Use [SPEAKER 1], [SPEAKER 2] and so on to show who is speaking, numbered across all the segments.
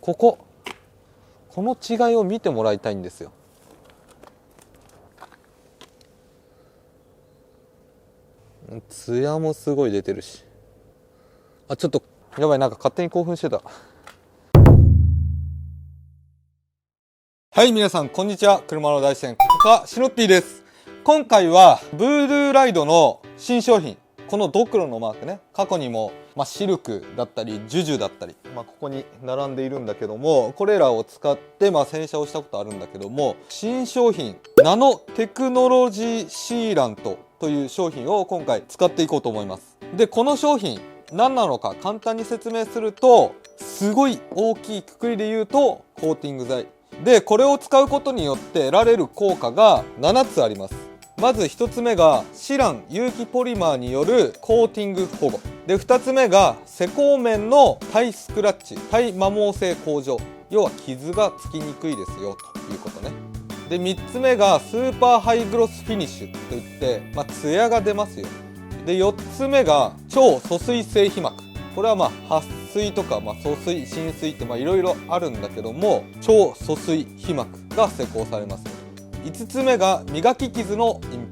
[SPEAKER 1] この違いを見てもらいたいんですよ。ツヤもすごい出てるし、あ、ちょっとやばい、なんか勝手に興奮してた。はい、皆さんこんにちは。車の大自然、ここがシノッティです。今回はブールーライドの新商品、このドクロのマークね、過去にも、シルクだったりジュジュだったり、ここに並んでいるんだけども、これらを使って洗車をしたことあるんだけども、新商品ナノテクノロジーシーラントという商品を今回使っていこうと思います。で、この商品何なのか簡単に説明すると、すごい大きいくくりで言うとコーティング剤で、これを使うことによって得られる効果が7つあります。まず1つ目がシラン有機ポリマーによるコーティング保護で、2つ目が施工面の耐スクラッチ、耐摩耗性向上、要は傷がつきにくいですよということね。で、3つ目がスーパーハイグロスフィニッシュといって、ツヤが出ますよ。で、4つ目が超疎水性皮膜、これは撥水とか疎水浸水っていろいろあるんだけども、超疎水皮膜が施工されます。5つ目が磨き傷の隠蔽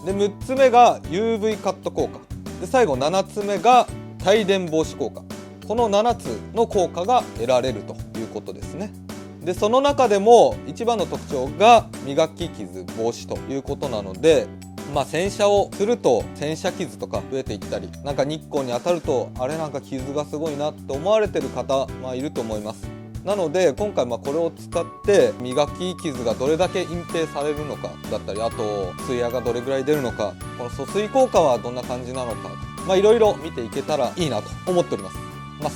[SPEAKER 1] で、6つ目が UV カット効果で、最後7つ目が帯電防止効果。この7つの効果が得られるということですね。で、その中でも一番の特徴が磨き傷防止ということなので、洗車をすると洗車傷とか増えていったり、日光に当たるとあれ傷がすごいなって思われてる方、いると思います。なので今回これを使って磨き傷がどれだけ隠蔽されるのかだったり、あとツヤがどれぐらい出るのか、この疎水効果はどんな感じなのか、いろいろ見ていけたらいいなと思っております。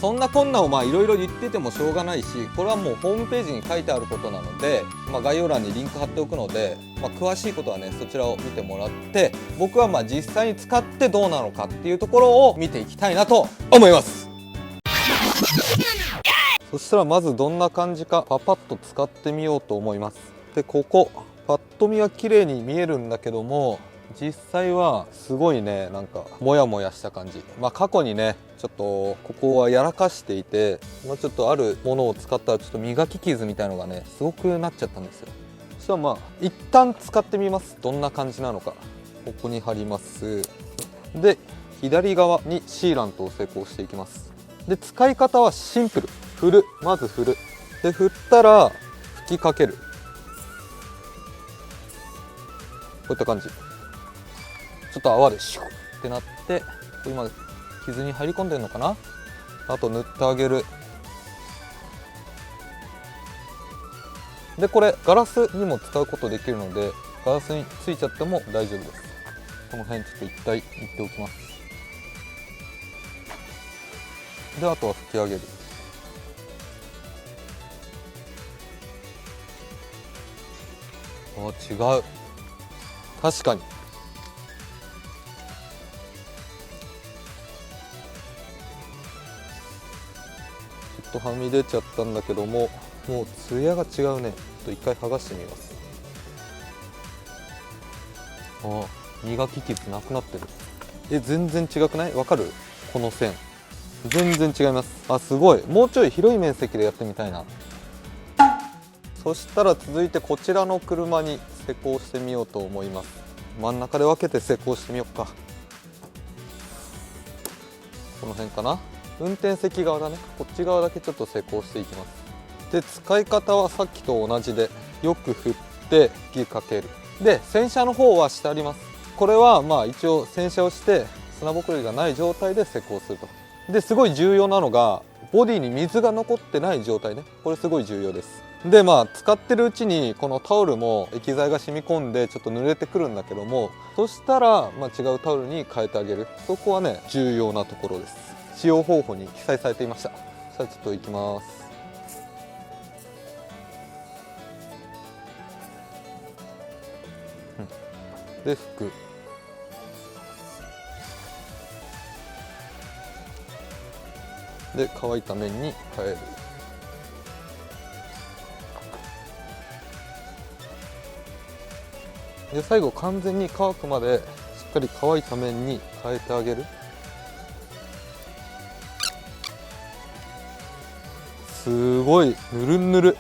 [SPEAKER 1] そんなこんなをいろいろ言っててもしょうがないし、これはもうホームページに書いてあることなので、概要欄にリンク貼っておくので、詳しいことはねそちらを見てもらって、僕は実際に使ってどうなのかっていうところを見ていきたいなと思います。そしたらまずどんな感じかパパッと使ってみようと思います。で、ここパッと見は綺麗に見えるんだけども、実際はすごいねモヤモヤした感じ。過去にねちょっとここはやらかしていて、ちょっとあるものを使ったらちょっと磨き傷みたいのがねすごくなっちゃったんですよ。そしたら一旦使ってみます。どんな感じなのか。ここに貼ります。で、左側にシーラントを施工していきます。で、使い方はシンプル。まず振る。で、振ったら吹きかける。こういった感じ。ちょっと泡でシュッってなって、今傷に入り込んでるのかな。あと塗ってあげる。で、これガラスにも使うことできるので、ガラスについちゃっても大丈夫です。この辺ちょっと一回塗っておきます。で、あとは拭き上げる。違う。確かに。ちょっとはみ出ちゃったんだけども、もうツヤが違うね。一回剥がしてみます。磨き傷なくなってる。全然違くない？わかる？この線全然違います。すごい。もうちょい広い面積でやってみたいな。そしたら続いてこちらの車に施工してみようと思います。真ん中で分けて施工してみようか。この辺かな。運転席側だね。こっち側だけちょっと施工していきます。で、使い方はさっきと同じで、よく振って吹きかける。で、洗車の方はしてあります。これは一応洗車をして砂ぼこりがない状態で施工すると。で、すごい重要なのがボディに水が残ってない状態ね。これすごい重要です。で、使ってるうちにこのタオルも液剤が染み込んでちょっと濡れてくるんだけども、そしたら違うタオルに変えてあげる。そこはね重要なところです。使用方法に記載されていました。さあちょっといきます。で、拭く。で、乾いた面に変える。で、最後完全に乾くまでしっかり乾いた面に変えてあげる。すごいぬるぬる。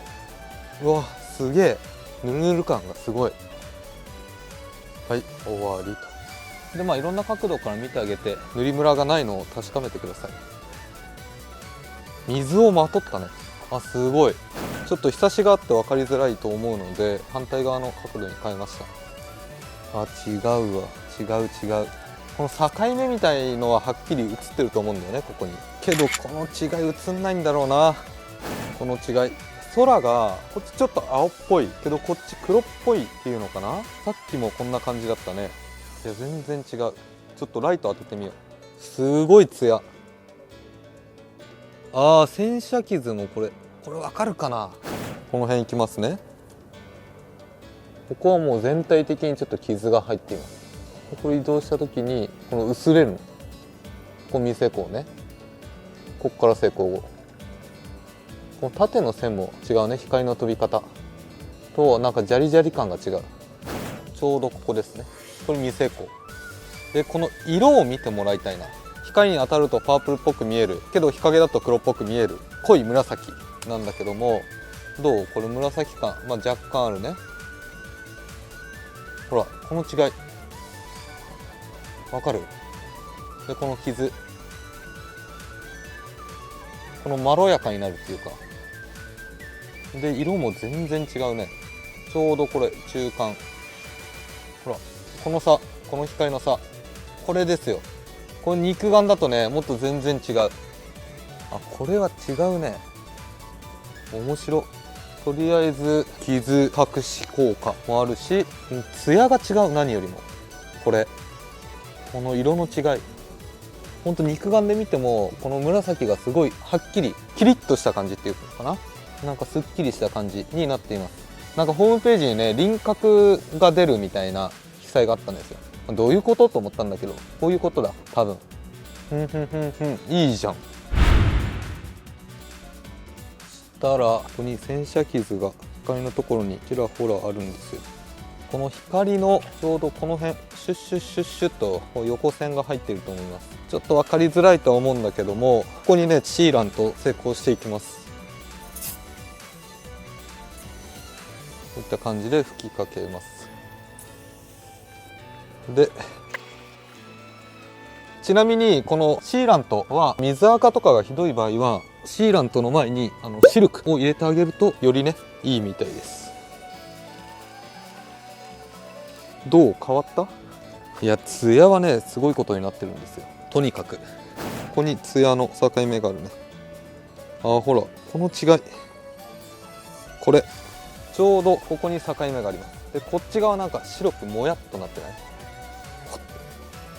[SPEAKER 1] うわすげえぬるぬる感がすごい。はい、終わりと。でいろんな角度から見てあげて塗りムラがないのを確かめてください。水をまとったね。すごい。ちょっと日差しがあって分かりづらいと思うので反対側の角度に変えました。違うわ、違う。この境目みたいのははっきり映ってると思うんだよね、ここに。けどこの違い映んないんだろうな。この違い、空がこっちちょっと青っぽいけどこっち黒っぽいっていうのかな。さっきもこんな感じだったね。いや全然違う。ちょっとライト当ててみよう。すごいツヤ。洗車傷もこれわかるかな。この辺いきますね。ここはもう全体的にちょっと傷が入っています。これ移動した時にこの薄れるの。ここ未施工ね。ここから施工後。この縦の線も違うね。光の飛び方となんかジャリジャリ感が違う。ちょうどここですね。これ未施工で、この色を見てもらいたいな。光に当たるとパープルっぽく見えるけど日陰だと黒っぽく見える濃い紫なんだけども、どうこれ紫感、若干あるね。ほらこの違いわかる？でこの傷、このまろやかになるっていうかで、色も全然違うね。ちょうどこれ中間、ほらこの差、この光の差、これですよ。これ肉眼だとねもっと全然違う。これは違うね。面白。とりあえず傷隠し効果もあるし、ツヤが違う。何よりもこの色の違い、ほんと肉眼で見てもこの紫がすごいはっきりキリッとした感じっていうのかな。なんかすっきりした感じになっています。なんかホームページにね輪郭が出るみたいな記載があったんですよ。どういうことと思ったんだけど、こういうことだ多分。いいじゃん。したらここに洗車傷が光のところにちらほらあるんですよ。この光のちょうどこの辺シュッシュッシュッシュッと横線が入っていると思います。ちょっと分かりづらいとは思うんだけども、ここにねシーラント施工していきます。こういった感じで吹きかけます。でちなみにこのシーラントは水垢とかがひどい場合はシーラントの前にシルクを入れてあげるとよりねいいみたいです。どう変わった？いやツヤはねすごいことになってるんですよ。とにかくここにツヤの境目があるね。ほらこの違い、これちょうどここに境目があります。でこっち側なんか白くもやっとなってない？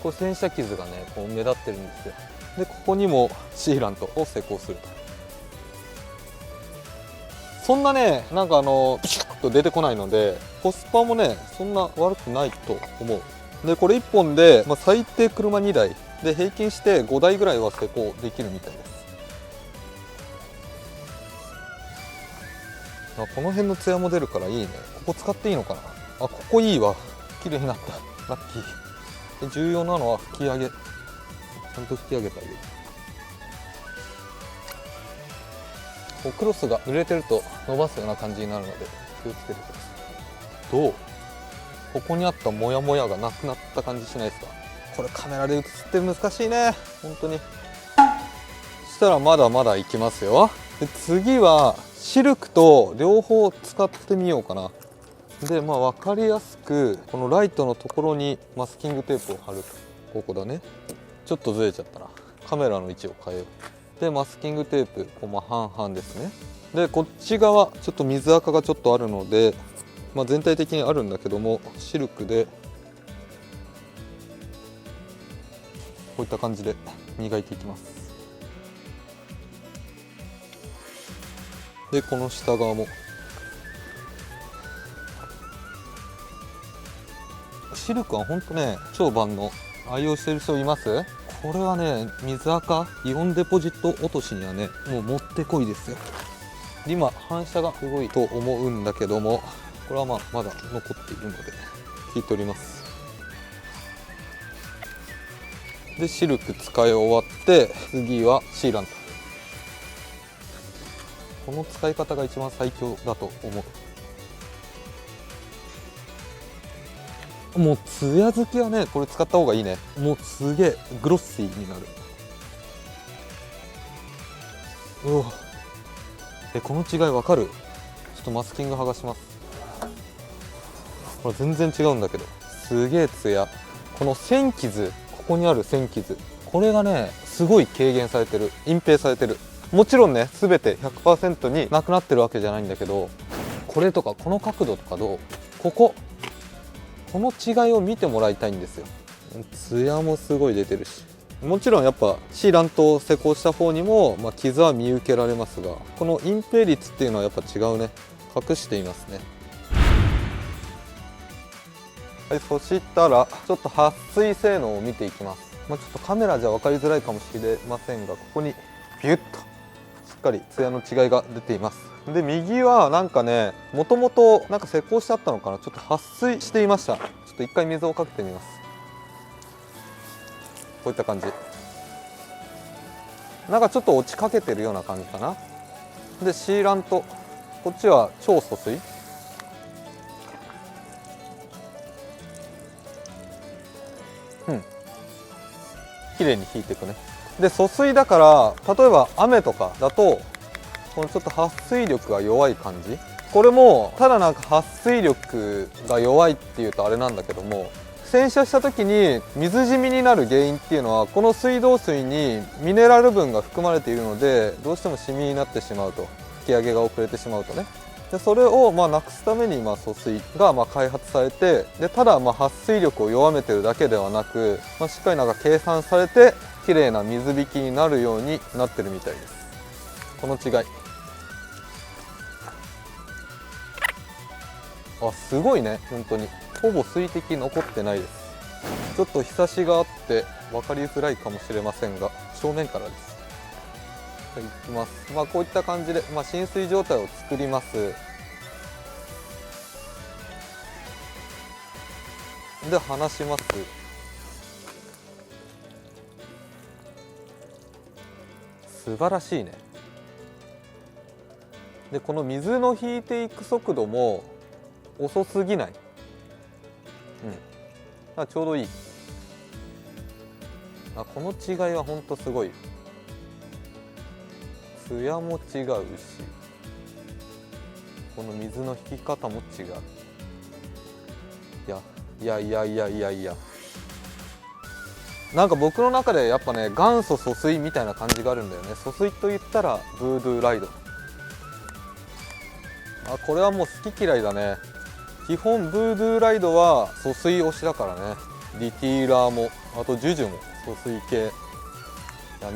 [SPEAKER 1] これ洗車傷がねこう目立ってるんですよ。でここにもシーラントを施工すると。そんなねなんかピシュッと出てこないのでコスパもねそんな悪くないと思う。でこれ1本で、最低車2台で平均して5台ぐらいは施工できるみたいです。この辺のツヤも出るからいいね。ここ使っていいのかな。ここいいわ。綺麗になった。ラッキー。で重要なのは吹き上げ。ちゃんと吹き上げてあげる。こうクロスが濡れてると伸ばすような感じになるので気をつけてください。どう？ここにあったモヤモヤがなくなった感じしないですか？これカメラで映って難しいね本当に。そしたらまだまだいきますよ。で次はシルクと両方使ってみようかな。で分かりやすくこのライトのところにマスキングテープを貼ると。ここだね。ちょっとずれちゃったな。カメラの位置を変えよう。でマスキングテープ半々ですね。でこっち側ちょっと水垢がちょっとあるので、全体的にあるんだけどもシルクでこういった感じで磨いていきます。でこの下側もシルクはほんとね超万能。愛用してる人います？これはね水垢イオンデポジット落としにはねもうもってこいですよ。今反射がすごいと思うんだけども、これはまだ残っているので拭き取ります。でシルク使い終わって次はシーラント。この使い方が一番最強だと思う。もうツヤ付きはねこれ使った方がいいね。もうすげえグロッシーになる。うお、この違いわかる？ちょっとマスキング剥がします。これ全然違うんだけど、すげえツヤ。この線傷、ここにある線傷、これがねすごい軽減されてる、隠蔽されてる。もちろんね全て 100% になくなってるわけじゃないんだけど、これとかこの角度とかどう？この違いを見てもらいたいんですよ。ツヤもすごい出てるし、もちろんやっぱシーラントを施工した方にも、傷は見受けられますが、この隠蔽率っていうのはやっぱ違うね。隠していますね。はい、そしたらちょっと撥水性能を見ていきます。ちょっとカメラじゃ分かりづらいかもしれませんが、ここにビュッとしっかりツヤの違いが出ています。で右はなんかね、もともとなんか施工してあったのかな、ちょっと撥水していました。ちょっと一回水をかけてみます。こういった感じ、なんかちょっと落ちかけてるような感じかな。でシーラント、こっちは超疎水。綺麗に引いていくね。で疎水だから例えば雨とかだとこのちょっと撥水力が弱い感じ。これもただなんか撥水力が弱いっていうとあれなんだけども、洗車した時に水染みになる原因っていうのはこの水道水にミネラル分が含まれているので、どうしてもシミになってしまうと、吹き上げが遅れてしまうとね。でそれをなくすために疎水が開発されて、でただ撥水力を弱めてるだけではなく、しっかりなんか計算されて綺麗な水引きになるようになってるみたいです。この違い、すごいね。本当にほぼ水滴残ってないです。ちょっと日差しがあって分かりづらいかもしれませんが、正面からです。いきます。こういった感じで、浸水状態を作ります。で離します。素晴らしいね。でこの水の引いていく速度も遅すぎない。ちょうどいい。この違いはほんとすごい。ツヤも違うし、この水の引き方も違う。いやなんか僕の中でやっぱね、元祖疎水みたいな感じがあるんだよね。疎水と言ったらブードゥーライド。これはもう好き嫌いだね。基本ブードゥーライドは疎水推しだからね。リティーラーもあとジュジュも疎水系。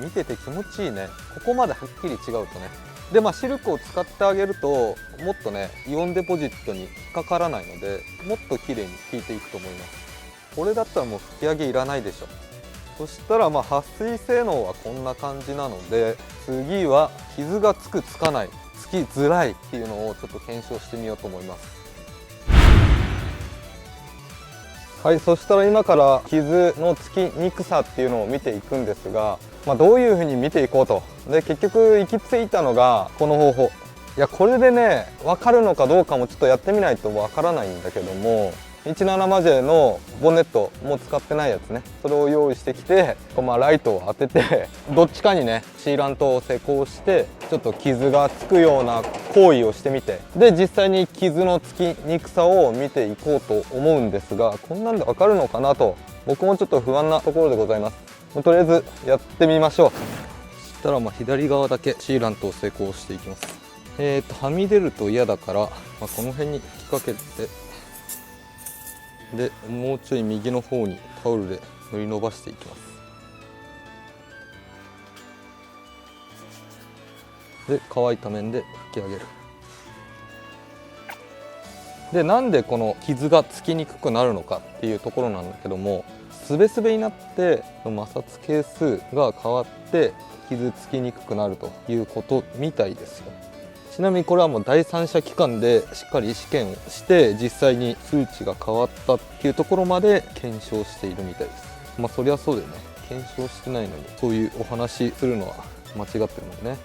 [SPEAKER 1] 見てて気持ちいいね。ここまではっきり違うとね。でシルクを使ってあげるともっとねイオンデポジットに引っかからないので、もっと綺麗に引いていくと思います。これだったらもう吹き上げいらないでしょ。そしたら撥水性能はこんな感じなので、次は傷がつくつかない、つきづらいっていうのをちょっと検証してみようと思います。はい、そしたら今から傷のつきにくさっていうのを見ていくんですが、どういうふうに見ていこうと。で結局行き着いたのがこの方法。これでね分かるのかどうかもちょっとやってみないと分からないんだけども、17マジェのボンネットもう使ってないやつね、それを用意してきて、ライトを当ててどっちかにねシーラントを施工してちょっと傷がつくような行為をしてみて、で実際に傷のつきにくさを見ていこうと思うんですが、こんなんでわかるのかなと僕もちょっと不安なところでございます。とりあえずやってみましょう。そしたら左側だけシーラントを施工していきます。はみ出ると嫌だから、この辺に引っ掛けて、でもうちょい右の方にタオルで塗り伸ばしていきます。で乾いた面で拭き上げる。でなんでこの傷がつきにくくなるのかっていうところなんだけども、すべすべになって摩擦係数が変わって傷つきにくくなるということみたいですよ。ちなみにこれはもう第三者機関でしっかり試験をして実際に数値が変わったっていうところまで検証しているみたいです。そりゃそうだよね。検証してないのにそういうお話するのは間違ってるもんね。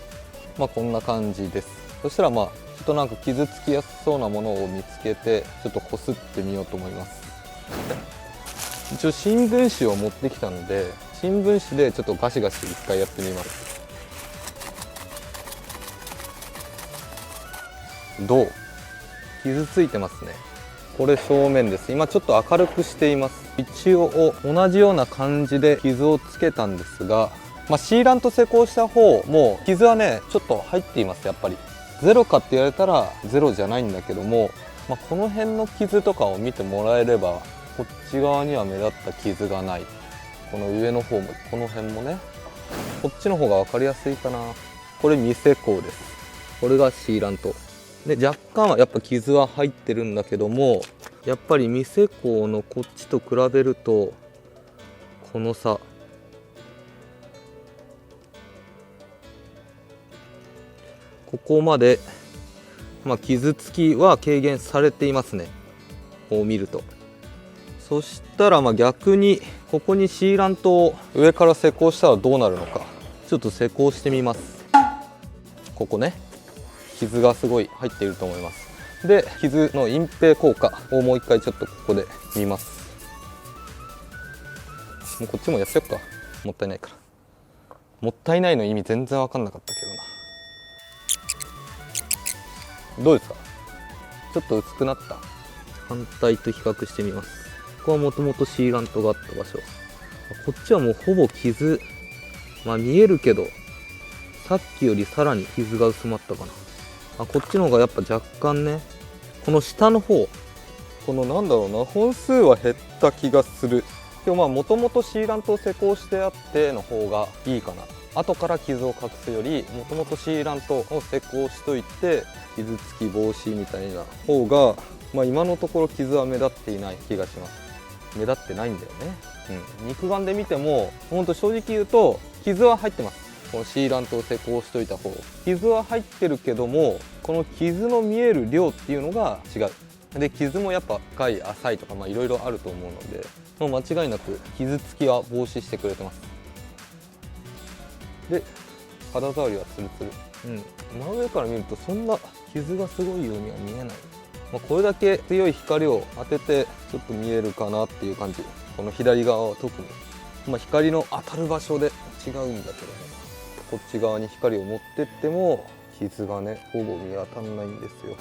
[SPEAKER 1] こんな感じです。そしたらまあちょっとなんか傷つきやすそうなものを見つけてちょっとこすってみようと思います。一応新聞紙を持ってきたので新聞紙でちょっとガシガシ一回やってみます。どう？傷ついてますね。これ正面です。今ちょっと明るくしています。一応同じような感じで傷をつけたんですが、シーラント施工した方も傷はねちょっと入っています。やっぱりゼロかって言われたらゼロじゃないんだけども、この辺の傷とかを見てもらえればこっち側には目立った傷がない。この上の方もこの辺もね、こっちの方が分かりやすいかな。これ未施工です。これがシーラントで、若干はやっぱ傷は入ってるんだけども、やっぱり未施工のこっちと比べるとこの差、ここまで、傷つきは軽減されていますね。こう見ると。そしたら逆にここにシーラントを上から施工したらどうなるのか、ちょっと施工してみます。ここね、傷がすごい入っていると思います。で、傷の隠蔽効果をもう一回ちょっとここで見ます。もうこっちもやっちゃおうか。もったいないから。もったいないの意味全然分かんなかったけどな。どうですか？ちょっと薄くなった？反対と比較してみます。ここはもともとシーラントがあった場所。こっちはもうほぼ傷、見えるけどさっきよりさらに傷が薄まったかな。こっちの方がやっぱ若干ね、この下の方、このなんだろうな、本数は減った気がする。でももともとシーラントを施工してあっての方がいいかな。後から傷を隠すよりもともとシーラントを施工しといて傷つき防止みたいな方が、今のところ傷は目立っていない気がします。目立ってないんだよね。肉眼で見てもほんと正直言うと傷は入ってます。このシーラントを施工しといた方、傷は入ってるけどもこの傷の見える量っていうのが違う。で、傷もやっぱ深い浅いとかいろいろあると思うので、もう間違いなく傷つきは防止してくれてます。で、肌触りはツルツル。真上から見るとそんな傷がすごいようには見えない。これだけ強い光を当ててちょっと見えるかなっていう感じ。この左側は特に、光の当たる場所で違うんだけどね、こっち側に光を持ってっても傷がねほぼ見当たらないんですよ。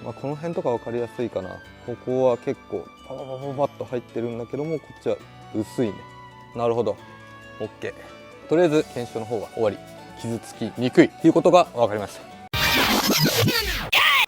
[SPEAKER 1] この辺とか分かりやすいかな。ここは結構パパパパパッと入ってるんだけども、こっちは薄いね。なるほど、 OK。 とりあえず検証の方は終わり。傷つきにくいっていうことが分かりました。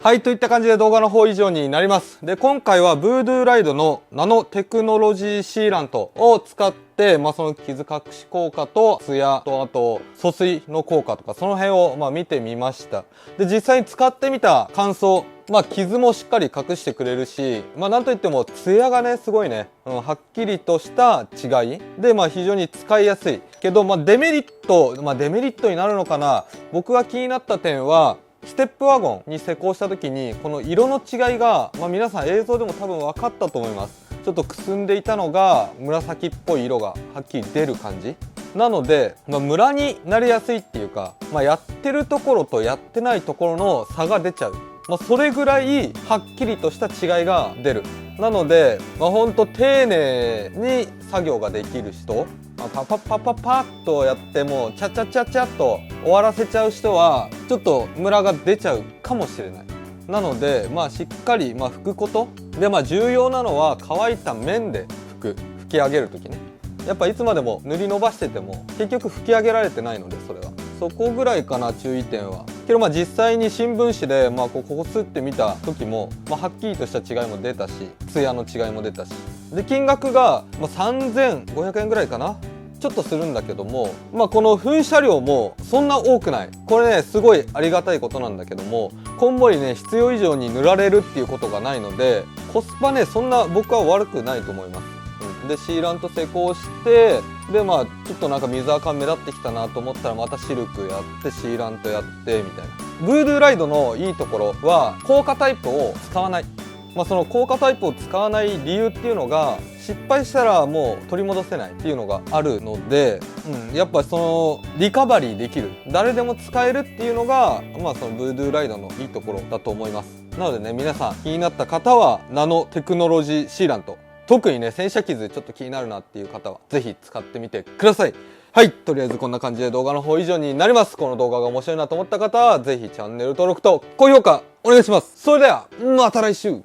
[SPEAKER 1] はい、といった感じで動画の方以上になります。で、今回はブードゥーライドのナノテクノロジーシーラントを使って、その傷隠し効果とツヤと、あと疎水の効果とかその辺を見てみました。で、実際に使ってみた感想、傷もしっかり隠してくれるし、なんといってもツヤがねすごいね、はっきりとした違いで、非常に使いやすいけど、デメリット、デメリットになるのかな。僕が気になった点は、ステップワゴンに施工した時にこの色の違いが、皆さん映像でも多分分かったと思います。ちょっとくすんでいたのが紫っぽい色がはっきり出る感じなので、ムラになりやすいっていうか、やってるところとやってないところの差が出ちゃう。それぐらいはっきりとした違いが出る。なので、ほんと丁寧に作業ができる人、パパパパパッとやってもチャチャチャチャッと終わらせちゃう人はちょっとムラが出ちゃうかもしれない。なのでしっかり拭くことで、重要なのは乾いた面で拭き上げる時ね。やっぱいつまでも塗り伸ばしてても結局拭き上げられてないので、そこぐらいかな、注意点は。けど実際に新聞紙でこすってみた時も、はっきりとした違いも出たし、ツヤの違いも出たし、で金額が3500円ぐらいかな、ちょっとするんだけども、この噴射量もそんな多くない。これねすごいありがたいことなんだけども、こんもりね必要以上に塗られるっていうことがないので、コスパねそんな僕は悪くないと思います。で、シーラント施工して、でちょっとなんか水垢目立ってきたなと思ったらまたシルクやってシーラントやってみたいな。ブードゥーライドのいいところは硬化タイプを使わない。その硬化タイプを使わない理由っていうのが、失敗したらもう取り戻せないっていうのがあるので、やっぱそのリカバリーできる、誰でも使えるっていうのが、そのブードゥーライドのいいところだと思います。なのでね、皆さん気になった方はナノテクノロジーシーラント、特にね洗車傷ちょっと気になるなっていう方は是非使ってみてください。はい、とりあえずこんな感じで動画の方以上になります。この動画が面白いなと思った方は是非チャンネル登録と高評価お願いします。それではまた来週。